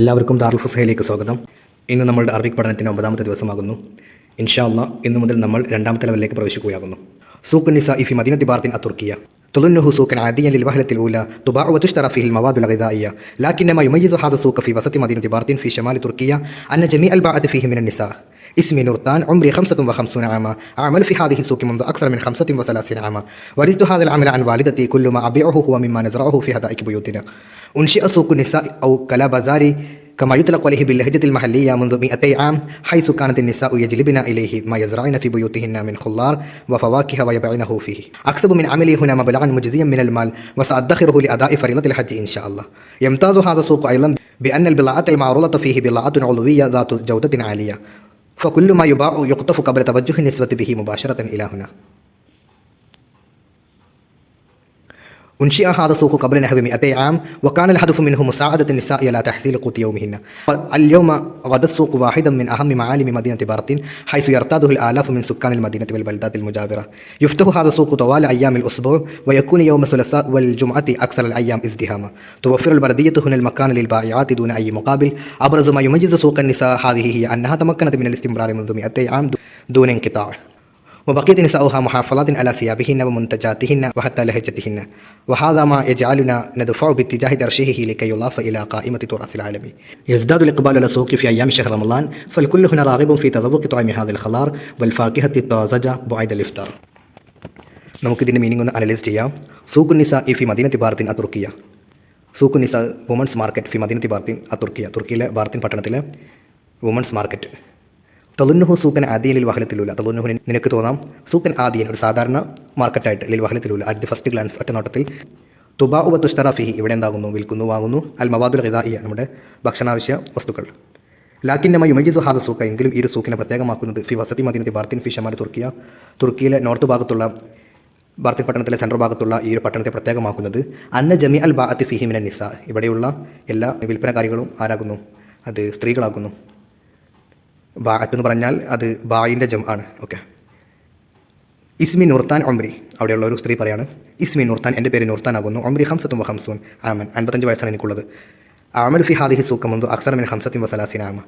എല്ലാവർക്കും ദാറുൽ ഫുസ്ഹയിലേക്ക് സ്വാഗതം. ഇന്ന് നമ്മളുടെ അറബിക് പഠനത്തിൻ്റെ 9ാമത്തെ ദിവസമാകുന്നു. ഇൻഷാ അല്ലാഹ് ഇന്നു മുതൽ നമ്മൾ 2ാമത്തെ ലെവലിലേക്ക് പ്രവേശിക്കുകയാകുന്നു. സൂഖ് നിസാഇ ഫി മദീനത്തി ബാർത്തിൻ അത്തുർക്കിയ تظنه سوقا عاديا للوهلة الأولى تباع وتشترى فيه المواد الغذائية، لكن ما يميز هذا السوق في وسط مدينة بارتين في شمال تركيا أن جميع الباعة فيه من النساء. اسمي نورتان، عمري 55 عاما، أعمل في هذه السوق منذ أكثر من 35 عاما. ورثت هذا العمل عن والدتي، كل ما أبيعه هو مما نزرعه في حدائق بيوتنا. أنشئ سوق النساء أو كلا بازاري كما يطلق عليه باللهجة المحلية منذ 200 عام، حيث كانت النساء يجلبن إليه ما يزرعن في بيوتهن من خضار وفواكه ويبيعنه فيه. أكسب من عملي هنا مبلغا مجزيا من المال وسأدخره لأداء فريضة الحج إن شاء الله. يمتاز هذا السوق أيضا بأن البضاعة المعروضة فيه بضاعة علوية ذات جودة عالية، فكل ما يباع يقطف قبل توجه النسبة به مباشرة إلى هنا. أنشئ هذا السوق قبل نحو 200 عام، وكان الهدف منه مساعدة النساء على تحصيل قوت يومهن. اليوم غدا السوق واحدا من أهم معالم مدينة بارتين، حيث يرتاده الآلاف من سكان المدينة والبلدات المجاورة. يفتح هذا السوق طوال أيام الأسبوع، ويكون يوم الثلاثاء والجمعة أكثر الأيام ازدحاما. توفر البلدية هنا المكان للبائعات دون أي مقابل. أبرز ما يميز سوق النساء هذه هي أنها تمكنت من الاستمرار منذ 200 عام دون انقطاع، وبقيت نساؤها محافظات على ثيابهن ومنتجاتهن وحتى لهجتهن، وهذا ما يجعلنا ندفع باتجاه ترشيحه لكي يضاف إلى قائمة تراث العالم. يزداد الإقبال على السوق في أيام شهر رمضان، فالكل هنا راغب في تذوق طعم هذا الخضار والفاكهة الطازجة بعد الإفطار. നമുക്കിതിൻ്റെ മീനിംഗ് ഒന്ന് അനലൈസ് ചെയ്യാം. സൂഖ് നിസാ ഫി മദീനത്തി ബാർത്തിൻ അത്തുർക്കിയ. സൂഖ് നിസാ വുമൻസ് മാർക്കറ്റ് ഫി മദീനത്തി ബാർത്തിൻ അത്തുർക്കിയ, തുർക്കിയിലെ ബാർത്തിൻ പട്ടണത്തിലെ വുമൻസ് മാർക്കറ്റ്. തളുന്നുഹു സൂക്കൻ ആദിയൻ ലിൽ വഹലത്തിലൂല. തളുന്നുഹു നിനക്ക് തോന്നാം സൂക്കൻ ആദിയൻ ഒരു സാധാരണ മാർക്കറ്റായിട്ട്, ലിൽ വഹലത്തിലൂല അറ്റ് ദി ഫസ്റ്റ് ഗ്ലാൻസ്, ഒറ്റ നോട്ടത്തിൽ. തുബാഉ വ തുഷ്തറ ഫിഹി ഇവിടെ എന്താകുന്നു, വിൽക്കുന്നു, വാങ്ങുന്നു. അൽ മവാദുൽ ഗിദാഇയ നമ്മുടെ ഭക്ഷണാവശ്യ വസ്തുക്കൾ. ലാക്കിന്നമ യുമയ്യിസു ഹാദ സൂക്ക എങ്കിലും ഈ ഒരു സൂക്കിനെ പ്രത്യേകമാക്കുന്നത് ഫി വസതി മദീനത്തി ബാർത്തിൻ ഫി ഷമാൽ തുർക്കിയ, തുർക്കിയിലെ നോർത്ത് ഭാഗത്തുള്ള ബാർത്തിൻ പട്ടണത്തിലെ സെൻട്രൽ ഭാഗത്തുള്ള ഈ ഒരു പട്ടണത്തെ പ്രത്യേകമാക്കുന്നത് അന്ന ജമി അൽ ബാഅത്തി ഫിഹി മിനൻ നിസാ, ഇവിടെയുള്ള എല്ലാ വിൽപ്പനക്കാരികളും ആരാകുന്നു, അത് സ്ത്രീകളാകുന്നു. ബാഅത്ത് എന്ന് പറഞ്ഞാൽ അത് ബായിൻ്റെ ജം ആണ്. ഓക്കെ. ഇസ്മി നൂർത്താൻ ഒമ്രി, അവിടെയുള്ള ഒരു സ്ത്രീ പറയാണ്, ഇസ്മി നൂർത്താൻ, എൻ്റെ പേര് നൂർത്താൻ ആകുന്നു. ഒമ്രി 55 ആമൻ, 55 വയസ്സാണ് എനിക്കുള്ളത്. ആമൽ ഫി ഹാദിഹി സൂക്ക് മുന്തു അക്സറ മിൻ 35 ആമ.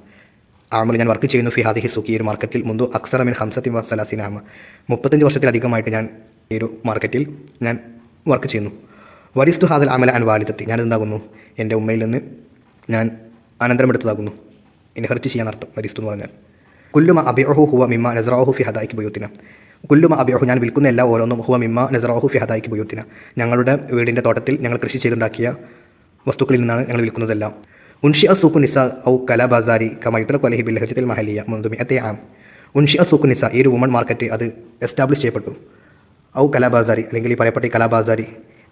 ആമൽ ഞാൻ വർക്ക് ചെയ്യുന്നു ഫി ഹാദിഹി സൂക്ക്, ഈ ഒരു മാർക്കറ്റിൽ മുന്തു അക്സറ മിൻ 35 ആമ, 35 വർഷത്തിലധികമായിട്ട് ഞാൻ ഈ ഒരു മാർക്കറ്റിൽ ഞാൻ വർക്ക് ചെയ്യുന്നു. വരിസ്തു ഹാദൽ അമല അൻ വാലിദത്തി, ഞാനെന്താകുന്നു എൻ്റെ ഉമ്മയിൽ നിന്ന് ഞാൻ അനന്തരമെടുത്തതാകുന്നു. ഇൻഹെറിറ്റ് ചെയ്യാൻ അർത്ഥം വരിസ്തു എന്ന് പറഞ്ഞാൽ. കുല്ലുമ അബിഅഹു ഹുവ മിമ്മ നസറഅഹു ഫി ഹദായിക് ബുയൂത്തിന. കുല്ലുമ അബിഅഹു ഞാൻ വിൽക്കുന്ന എല്ലാ ഓരോന്നും ഹുവ മിമ്മ നസറഅഹു ഫി ഹദായിക് ബുയൂത്തിന, ഞങ്ങളുടെ വീടിൻ്റെ തോട്ടത്തിൽ ഞങ്ങൾ കൃഷി ചെയ്തുണ്ടാക്കിയ വസ്തുക്കളിൽ നിന്നാണ് ഞങ്ങൾ വിൽക്കുന്നതെല്ലാം. ഉൻഷിഅ സൂഖു നിസാ ഔ കലാ ബാസാരി കമാ യുത്ലഖു അലൈഹി ബിൽ ലഹജത്തിൽ മഹലിയ മുൻദു 200 ആം. ഉൻഷിഅ സൂഖു നിസാ, ഈ ഒരു വുമൺ മാർക്കറ്റ് അത് എസ്റ്റാബ്ലിഷ് ചെയ്യപ്പെട്ടു. ഔ കലാ ബാസാരി, അല്ലെങ്കിൽ ഈ പറയപ്പെട്ട ഈ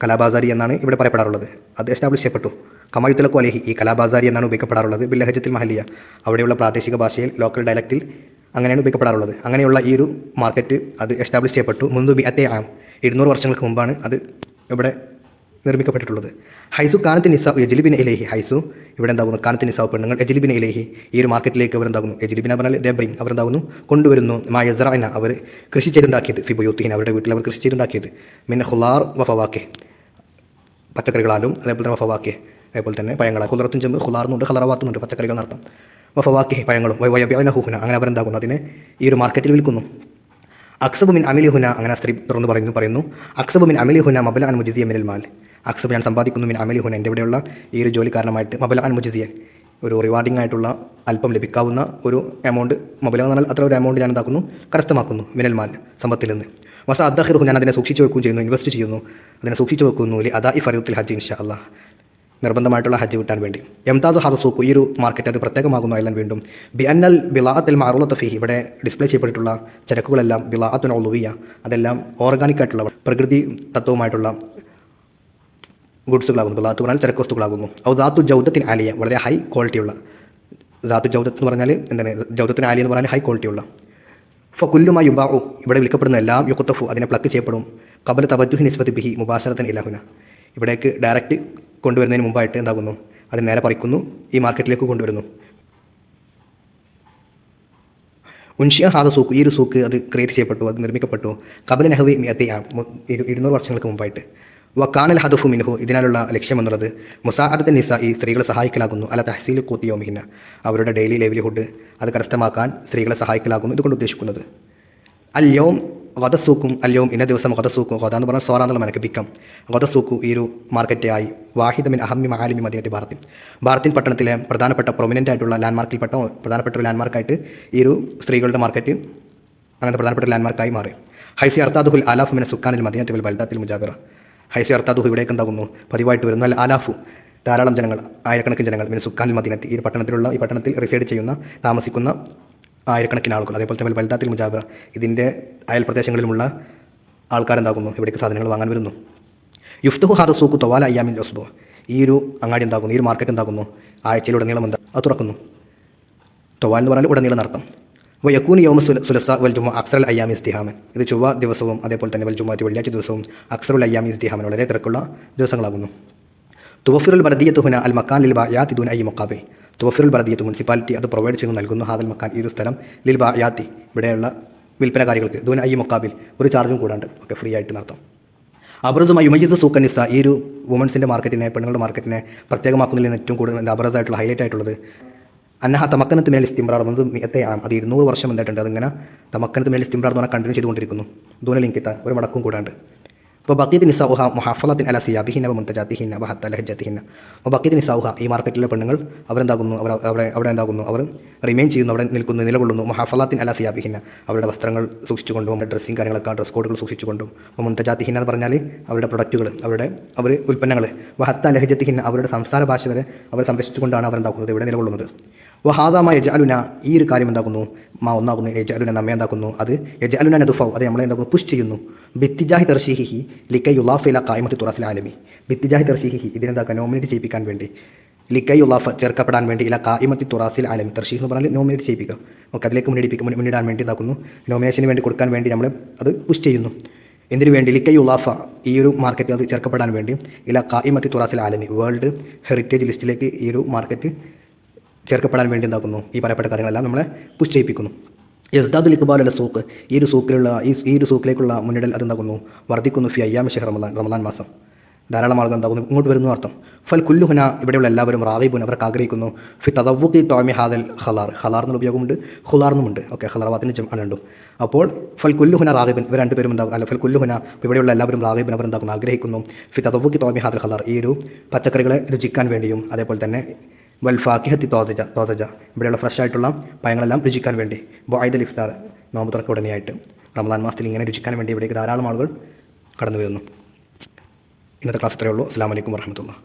കലാബാസാരി എന്നാണ് ഇവിടെ പറയപ്പെടാറുള്ളത്, അത് എസ്റ്റാബ്ലിഷ് ചെയ്യപ്പെട്ടു. കമായുത്തലക്കു അലേഹി, ഈ കലാബാസാരി എന്നാണ് ഉപയോഗിക്കപ്പെടാറുള്ളത്. ബിൽ ലഹജത്തിൽ മഹലിയ, അവിടെയുള്ള പ്രാദേശിക ഭാഷയിൽ, ലോക്കൽ ഡയലക്റ്റിൽ അങ്ങനെയാണ് ഉപയോഗിക്കപ്പെടാറുള്ളത്. അങ്ങനെയുള്ള ഈ ഒരു മാർക്കറ്റ് അത് എസ്റ്റാബ്ലിഷ് ചെയ്യപ്പെട്ടു. മുൻപ് 200 ആം, 200 വർഷങ്ങൾക്ക് മുമ്പാണ് അത് ഇവിടെ നിർമ്മിക്കപ്പെട്ടിട്ടുള്ളത്. ഹൈസു കാനത്ത് നിസാവ് എജിലിബിൻ ഇലേഹി, ഹൈസു ഇവിടെ എന്താകുന്നു, കാനത്ത് നിസാവ് പെണ്ണുങ്ങൾ, എജിലിബിൻ ഇലേഹി ഈ ഒരു മാർക്കറ്റിലേക്ക് അവരെന്താകുന്നു, എജിലിബിൻ പറഞ്ഞാൽ ദേബ്രിങ്, അവരെന്താകുന്നു കൊണ്ടുവരുന്നു. മാ യസ്റഅന, അവർ കൃഷി ചെയ്തുണ്ടാക്കിയത്, ഫി ബുയൂത്തിഹിൻ അവരുടെ വീട്ടിൽ അവർ കൃഷി ചെയ്തുണ്ടാക്കിയത്. മിൻ ഖുലാർ വ ഫവാക്കിഹ് പച്ചക്കറികളാലും, അതേപോലെ തന്നെ ഫവാക്കിഹ് അതേപോലെ തന്നെ പഴങ്ങളാണ്. ഖുലറത്തും ചെമ്പ് ഖുലാർന്നുണ്ട്, ഖലറവാത്തുന്നുണ്ട്, പച്ചക്കറികൾ നടത്തും. വഫവാക്കിഹ് പഴങ്ങളും, വയബിഅനഹുന അങ്ങനെ അവരെന്താകുന്നു അതിനെ ഈ ഒരു മാർക്കറ്റിൽ വിൽക്കുന്നു. അക്സബു മിൻ അമിലി ഹുന, അങ്ങനെ സ്ത്രീ തുറന്ന് പറയുന്നു അക്സബു മിൻ അമിലി ഹുന മബലഅൻ മുജ്സിയ മിനൽ മാൽ. അക്സബ് ഞാൻ സമ്പാദിക്കുന്നു, മിൻ അമിലി ഹുന എൻ്റെ ഇവിടെയുള്ള ഈ ഒരു ജോലി കാരണമായിട്ട്, മബലഅൻ മുജ്സിയ ഒരു റിവാർഡിംഗ് ആയിട്ടുള്ള അല്പം ലഭിക്കാവുന്ന ഒരു എമൗണ്ട്, മബല എന്ന് പറഞ്ഞാൽ അത്ര ഒരു എമൗണ്ട് ഞാൻ എന്താക്കുന്നു, കരസ്ഥമാക്കുന്നു, മിനൽ മാൽ സമ്പത്തിൽ നിന്ന്. വസ അദ്ദഖിറുഹു ഞാൻ അതിനെ സൂക്ഷിച്ചു വെക്കുകയും ചെയ്യുന്നു, ഇൻവെസ്റ്റ് ചെയ്യുന്നു, അതിനെ സൂക്ഷിച്ചു വെക്കുന്നു. ലി അദാഇ ഫരീദത്തിൽ ഹജ്ജ് ഇൻഷാ അല്ലാഹ്, നിർബന്ധമായിട്ടുള്ള ഹജ്ജ് വിട്ടാൻ വേണ്ടി. എംതാദു ഹാദ സൂഖ്, ഈ ഒരു മാർക്കറ്റ് അത് പ്രത്യേകമാകുന്നു. അയലൻ വീണ്ടും ബി അന്നൽ ബിലാഅത്തുൽ മഅറൂലത്ത് ഫീഹി, ഇവിടെ ഡിസ്പ്ലേ ചെയ്യപ്പെട്ടിട്ടുള്ള ചരക്കുകളെല്ലാം ബിലാഅത്തുൻ ഉളുവിയ, അതെല്ലാം ഓർഗാനിക് ആയിട്ടുള്ള പ്രകൃതി തത്വമായിട്ടുള്ള ഗുഡ്സുകളാകുന്നു. ബിലാഅത്ത് പറഞ്ഞാൽ ചരക്ക് വസ്തുക്കളാകുന്നു. ഔ ദാത്തു ജൗദത്തിൻ ആലിയ, വളരെ ഹൈ ക്വാളിറ്റിയുള്ള. ദാത്തു ജൗദത്ത് എന്ന് പറഞ്ഞാൽ എന്താണ്, ജൗദത്തിന് ആലിയ എന്ന് പറഞ്ഞാൽ ഹൈ ക്വാളിറ്റിയുള്ള. ഫകുല്ലുമാ യുബാഉ, ഇവിടെ വിൽക്കപ്പെടുന്ന എല്ലാം യുഖ്തഫു അതിനെ പ്ലക്ക് ചെയ്യപ്പെടും. ഖബല തവജ്ജുഹി നിസ്ബതി ബിഹി മുബാശറത്തൻ ഇലഹുന, ഇവിടേക്ക് ഡയറക്റ്റ് കൊണ്ടുവരുന്നതിന് മുമ്പായിട്ട് എന്താകുന്നു, അത് നേരെ പറിക്കുന്നു, ഈ മാർക്കറ്റിലേക്ക് കൊണ്ടുവരുന്നു. ഉൻഷിയ ഹാദ സൂക്ക്, ഈ ഒരു സൂക്ക് അത് ക്രിയേറ്റ് ചെയ്യപ്പെട്ടു, അത് നിർമ്മിക്കപ്പെട്ടു. ഖബല നഹ്വി 200 ആം, 200 വർഷങ്ങൾക്ക് മുമ്പായിട്ട്. വക്കാനൽ ഹദഫു മിൻഹു ഇതിനാലുള്ള ലക്ഷ്യമെന്നുള്ളത് മുസാഅദത്ത് നിസാ ഈ സ്ത്രീകളെ സഹായിക്കലാകുന്നു അല്ല തഹസീൽ കൂത്തിയോമിഹിന്ന അവരുടെ ഡെയിലി ലെവലിഹുഡ് അത് കരസ്ഥമാക്കാൻ സ്ത്രീകളെ സഹായിക്കലാകുന്നു ഇതുകൊണ്ട് ഉദ്ദേശിക്കുന്നത്. അല്യോം ഗദസൂക്കും അല്യോം ഇന്ന ദിവസം ഗദസൂക്കും ഗദ എന്ന് പറഞ്ഞാൽ സോറ എന്നുള്ള മനക്കിപ്പിക്കാം. ഗദസൂക്കു ഈ ഒരു മാർക്കറ്റായി വാഹിദമിൻ അഹമ്മി മഹാലിമി മദീനത്തി ഭാരത്തിൻ പട്ടണത്തിലെ പ്രധാനപ്പെട്ട പ്രൊമിനൻ്റ് ആയിട്ടുള്ള ലാൻഡ്മാർക്കിൽപ്പെട്ട പ്രധാനപ്പെട്ട ഒരു ലാൻഡ്മാർക്കായിട്ട് ഈ ഒരു സ്ത്രീകളുടെ മാർക്കറ്റ് അങ്ങനത്തെ പ്രധാനപ്പെട്ട ലാൻഡ്മാർക്കായി മാറി. ഹൈസി അർത്താദുഹുൽ ആലാഫു മിന സുക്കാനിൽ മദീനത്തി വൽ ബൽദാത്തിൽ മുജാബിറ ഹൈസി അർത്താദുഹു ഇവിടേക്ക് എന്താകുന്നു പതിവായിട്ട് വരുന്നു അല്ല ആലാഫു ധാരാളം ജനങ്ങൾ ആയിരക്കണക്കിന് ജനങ്ങൾ മിന സുക്കാനിൽ മദീനത്തി ഈ പട്ടണത്തിൽ റിസൈഡ് ചെയ്യുന്ന താമസിക്കുന്ന ആയിരക്കണക്കിന് ആളുകൾ അതേപോലെ തന്നെ ബൽദാത്തിൽ മുജാബിറ ഇതിൻ്റെ അയൽ പ്രദേശങ്ങളിലുമുള്ള ആൾക്കാരെന്താകുന്നു ഇവിടേക്ക് സാധനങ്ങൾ വാങ്ങാൻ വരുന്നു. യുഫ്തുഹു ഹാദ സൂഖു തവാല അയ്യാമിൻ ഒസ്ബോ ഈ ഒരു അങ്ങാടി എന്താകുന്നു ഈ ഒരു മാർക്കറ്റ് എന്താകുന്നു ആഴ്ചയിലുടനീളം അത് തുറക്കുന്നു. തവാൽ എന്ന് പറഞ്ഞാൽ ഉടനീളം നടത്തും. വയക്കൂൻ യൗമ സുലസ വൽ ജുമ അക്സറുൽ അയ്യാമി ഇസ്തിഹാമൻ ഇത് ചൊവ്വ ദിവസവും അതേപോലെ തന്നെ വൽ ജുമാത്തി വെള്ളിയാഴ്ച ദിവസവും അക്സറുൽ അയ്യാമി ഇസ്തിഹാമൻ വളരെ തിരക്കുള്ള ദിവസങ്ങളാകുന്നു. തുവഫിറുൽ ബലദിയത്തു ഹുന അൽ മക്കാൻ ലിൽ ബഅയാത്തി ദൂന അയ്യി മുഖാബെ തുവഫിറുൽ ബലദിയത്ത് മുനിസിപ്പാലിറ്റി അത് പ്രൊവൈഡ് ചെയ്ത് നൽകുന്നു ഹാദൽ മക്കാൻ ഈ ഒരു സ്ഥലം ലിൽ ബഅയാത്തി ഇവിടെയുള്ള വിൽപ്പനകാരികൾക്ക് ദൂന അയ്യി മുഖാബിൽ ഒരു ചാർജും കൂടാണ്ട് ഒക്കെ ഫ്രീ ആയിട്ട് നടത്തും. അബ്രസുമായി യുമജിദ് സൂഖ നിസ ഈ ഒരു വുമൻസിൻ്റെ മാർക്കറ്റിനെ പെണ്ണുങ്ങളുടെ മാർക്കറ്റിനെ പ്രത്യേകമാക്കുന്നതിൽ നിന്ന് ഏറ്റവും കൂടുതൽ അബ്രസായിട്ടുള്ള ഹൈലൈറ്റ് ആയിട്ടുള്ളത് അന്നഹ തമക്കനത്ത് മേൽ ഇസ്തിംറാർ എന്നത് മിയത്തെ ആം അത് 200 വർഷം എന്തായിട്ടുണ്ട് അതിങ്ങനെ തമക്കനത്ത് മേൽ ഇസ്തിംറാർ എന്ന് പറഞ്ഞാൽ കണ്ടിന്യൂ ചെയ്തുകൊണ്ടിരിക്കുന്നു ദൂന ലിങ്കിത്ത ഒരു മടക്കും കൂടാണ്ട്. അപ്പോൾ ബക്കീത്ത് നിസാഉഹ മുഹഫലത്തിൻ അല സിയാബിഹിന്ന മുൻതജാത്തിഹിന്ന വഹത്ത ലഹജത്തിഹിന്ന അപ്പോൾ ബക്കീത്ത് നിസാഉഹ ഈ മാർക്കറ്റിലെ പെണ്ണുങ്ങൾ അവരെന്താകുന്നു അവിടെ എന്താകുന്നു അവർ റിമെയിൻ ചെയ്യുന്നു അവിടെ നിൽക്കുന്നു നിലകൊള്ളുന്നു മുഹഫലത്തിൻ അല സിയാബിഹിന്ന അവരുടെ വസ്ത്രങ്ങൾ സൂക്ഷിച്ചുകൊണ്ടും അവരുടെ ഡ്രസ്സിങ് കാര്യങ്ങളൊക്കെ ഡ്രസ് കോഡുകൾ സൂക്ഷിച്ചുകൊണ്ടും മുൻതജാത്തിഹിന്ന എന്ന് പറഞ്ഞാൽ അവരുടെ പ്രൊഡക്റ്റുകൾ അവർ ഉൽപ്പന്നങ്ങൾ വഹത്ത ലഹജത്തിഹിന്ന അവരുടെ സംസാര ഭാഷ വരെ അവർ സംരക്ഷിച്ചുകൊണ്ടാണ് അവരെന്താക്കുന്നത് ഇവിടെ നിലകൊള്ളുന്നത്. വഹാദാമ യജഅലുന ഈ ഒരു കാര്യം എന്താക്കുന്നു ഒന്നാകുന്നു യജഅലുന നമ്മെ എന്താക്കുന്നു അത് യജഅലുന നദുഫൗ അത് നമ്മളെ എന്താക്കുന്നു പുഷ് ചെയ്യുന്നു ബിത്തിജാഹി തർശീഹിഹി ലിക്കൈ യുലാഫ് ഇല ഖായിമത്തി തുറാസിൽ ആലമി ബിത്തിജാഹി തർശീഹിഹി ഇതിനെന്താക്കുക നോമിനേറ്റ് ചെയ്യിപ്പിക്കാൻ വേണ്ടി ലിക്കൈ യുലാഫ് ചേർക്കപ്പെടാൻ വേണ്ടി ഇല ഖായിമത്തി തുറാസിൽ ആലമി തർശീഹ് എന്ന് പറഞ്ഞാൽ നോമിനേറ്റ് ചെയ്യിപ്പിക്കുക ഓക്കെ അതിലേക്ക് മുന്നിടാൻ വേണ്ടി എന്താക്കുന്നു നോമിനേഷന് വേണ്ടി കൊടുക്കാൻ വേണ്ടി നമ്മൾ അത് പുഷ് ചെയ്യുന്നു. എന്തിനു വേണ്ടി ലിക്കൈ യുലാഫ ഈ ഒരു മാർക്കറ്റ് അത് ചേർക്കപ്പെടാൻ വേണ്ടി ഇല ഖായിമത്തി തുറാസിൽ ആലമി വേൾഡ് ഹെറിറ്റേജ് ലിസ്റ്റിലേക്ക് ഈ ഒരു മാർക്കറ്റ് ചേർക്കപ്പെടാൻ വേണ്ടി എന്താക്കുന്നു ഈ പറയപ്പെട്ട കാര്യങ്ങളെല്ലാം നമ്മളെ പുഷ് ചെയ്യിപ്പിക്കുന്നു. യസ്ദാദുൽ ഇഖ്ബാൽ അല സൂഖ് ഈ ഒരു സൂക്കിലുള്ള ഈ ഒരു സൂക്കിലേക്കുള്ള മുന്നിടൽ അതെന്താക്കുന്നു വർദ്ധിക്കുന്നു ഫി അയ്യാമി ഷഹർ റമദാൻ മാസം ധാരാളം ആളുകൾ എന്താകുന്നു ഇങ്ങോട്ട് വരുന്നു അർത്ഥം. ഫൽ കുല്ലുഹുന ഇവിടെയുള്ള എല്ലാവരും റാഗിബുൻ അവർക്ക് ആഗ്രഹിക്കുന്നു ഫി തദവ്വുഖി ത്വാമി ഹാദൽ ഖലാർ എന്നുള്ള ഉപയോഗമുണ്ട് ഖുലാർ എന്നുമുണ്ട് ഓക്കെ ഖലറവാത്തിന് ജംഅനുണ്ട്. അപ്പോൾ ഫൽ കുല്ലുഹുന റാഗിബൻ ഇവർ രണ്ടുപേരും എന്താകും അല്ല ഫൽ കുല്ലുഹുന ഇവിടെയുള്ള എല്ലാവരും റാഗിബൻ അവർ എന്താക്കുന്നു ആഗ്രഹിക്കുന്നു ഫി തദവ്വുഖി ത്വാമി ഹാദൽ ഖലാർ ഈ ഒരു പച്ചക്കറികളെ രുചിക്കാൻ വേണ്ടിയും അതേപോലെ തന്നെ വൽഫാക്കിഹത്തി തോസജ ഇവിടെയുള്ള ഫ്രഷ് ആയിട്ടുള്ള പഴങ്ങളെല്ലാം രുചിക്കാൻ വേണ്ടി ബൊഐദൽ ഇഫ്താർ നോമ്പ് തുറക്ക ഉടനെയായിട്ട് റമദാൻ മാസത്തിൽ ഇങ്ങനെ രുചിക്കാൻ വേണ്ടി ഇവിടേക്ക് ധാരാളം ആളുകൾ കടന്നു വരുന്നു. ഇന്നത്തെ ക്ലാസ് ഇത്രയേ ഉള്ളൂ. അസ്സലാമു അലൈക്കും വറഹ്മത്തുള്ളാഹി.